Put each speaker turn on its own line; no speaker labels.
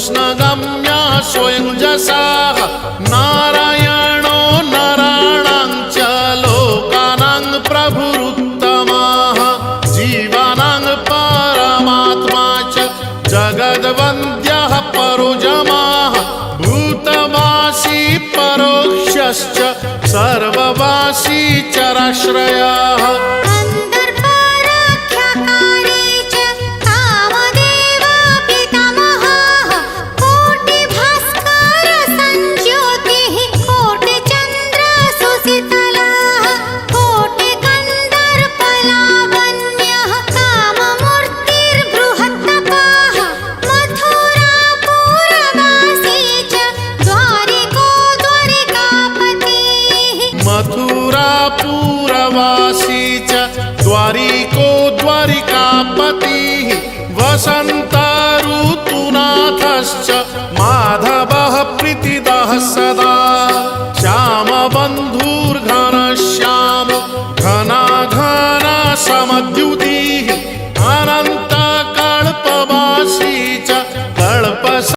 कृष्णगम्या स्वयं जसाः नारायणो नराणां च लोकानां प्रभुरुत्तमः जीवानां परमात्मा च जगद्वन्द्यः परोजमाः भूतवासी परोक्षश्च सर्ववासी चराश्रयः मथुरापुरवासी च द्वारिको द्वारिकापतिः वसन्तऋतुनाथश्च माधवः प्रीतिदः सदा श्यामबन्धुर्घनश्याम घनाघना समद्युतिः